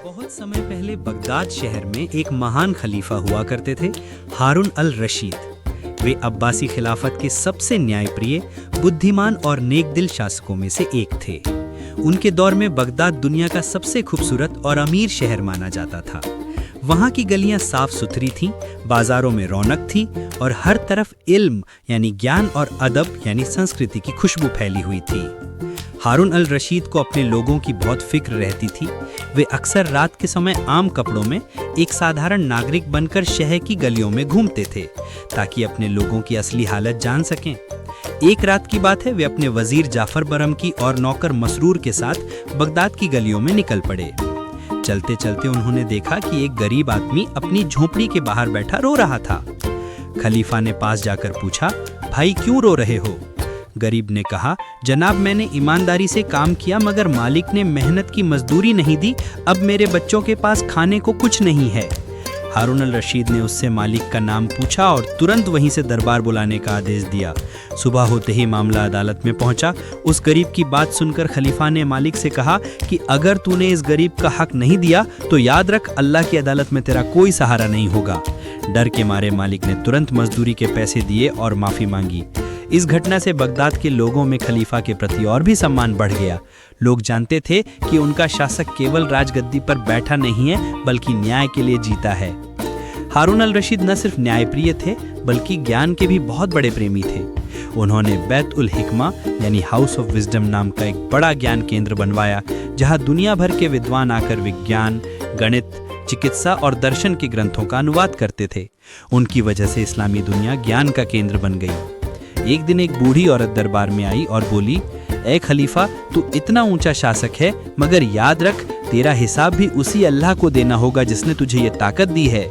बहुत समय पहले बगदाद शहर में एक महान खलीफा हुआ करते थे, हारून अल रशीद। वे अब्बासी खिलाफत के सबसे न्यायप्रिय, बुद्धिमान और नेकदिल शासकों में से एक थे। उनके दौर में बगदाद दुनिया का सबसे खूबसूरत और अमीर शहर माना जाता था। वहाँ की गलियाँ साफ सुथरी थीं, बाजारों में रौनक थी और हर तरफ इल्म यानी ज्ञान और अदब यानी संस्कृति की खुशबू फैली हुई थी। हारून अल रशीद को अपने लोगों की बहुत फिक्र रहती थी। वे अक्सर रात के समय आम कपड़ों में एक साधारण नागरिक बनकर शहर की गलियों में घूमते थे, ताकि अपने लोगों की असली हालत जान सकें। एक रात की बात है, वे अपने वजीर जाफर बरमकी और नौकर मसरूर के साथ बगदाद की गलियों में निकल पड़े। चलते चलते उन्होंने देखा कि एक गरीब आदमी अपनी झोंपड़ी के बाहर बैठा रो रहा था। खलीफा ने पास जाकर पूछा, भाई क्यों रो रहे हो? गरीब ने कहा, जनाब मैंने ईमानदारी से काम किया मगर मालिक ने मेहनत की मजदूरी नहीं दी। अब मेरे बच्चों के पास खाने को कुछ नहीं है। हारून अल रशीद ने उससे मालिक का नाम पूछा और तुरंत वहीं से दरबार बुलाने का आदेश दिया। सुबह होते ही मामला अदालत में पहुंचा। उस गरीब की बात सुनकर खलीफा ने मालिक से कहा कि अगर तूने इस गरीब का हक नहीं दिया तो याद रख, अल्लाह की अदालत में तेरा कोई सहारा नहीं होगा। डर के मारे मालिक ने तुरंत मजदूरी के पैसे दिए और माफी मांगी। इस घटना से बगदाद के लोगों में खलीफा के प्रति और भी सम्मान बढ़ गया। लोग जानते थे कि उनका शासक केवल राजगद्दी पर बैठा नहीं है बल्कि न्याय के लिए जीता है। हारून अल रशीद न सिर्फ न्यायप्रिय थे बल्कि ज्ञान के भी बहुत बड़े प्रेमी थे। उन्होंने बैत उल हिकमा यानी हाउस ऑफ विजडम नाम का एक बड़ा ज्ञान केंद्र बनवाया, जहां दुनिया भर के विद्वान आकर विज्ञान, गणित, चिकित्सा और दर्शन के ग्रंथों का अनुवाद करते थे। उनकी वजह से इस्लामी दुनिया ज्ञान का केंद्र बन गई। एक दिन एक बूढ़ी औरत दरबार में आई और बोली, ए खलीफा, तू इतना ऊंचा शासक है मगर याद रख, तेरा हिसाब भी उसी अल्लाह को देना होगा जिसने तुझे ये ताकत दी है।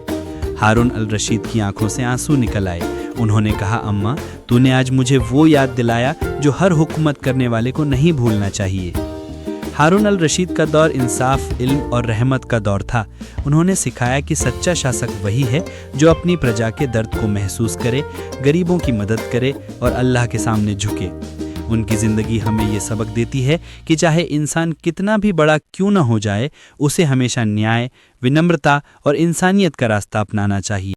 हारून अल रशीद की आंखों से आंसू निकल आए। उन्होंने कहा, अम्मा, तूने आज मुझे वो याद दिलाया जो हर हुकूमत करने वाले को नहीं भूलना चाहिए। हारून अल रशीद का दौर इंसाफ, इल्म और रहमत का दौर था। उन्होंने सिखाया कि सच्चा शासक वही है जो अपनी प्रजा के दर्द को महसूस करे, गरीबों की मदद करे और अल्लाह के सामने झुके। उनकी ज़िंदगी हमें ये सबक देती है कि चाहे इंसान कितना भी बड़ा क्यों न हो जाए, उसे हमेशा न्याय, विनम्रता और इंसानियत का रास्ता अपनाना चाहिए।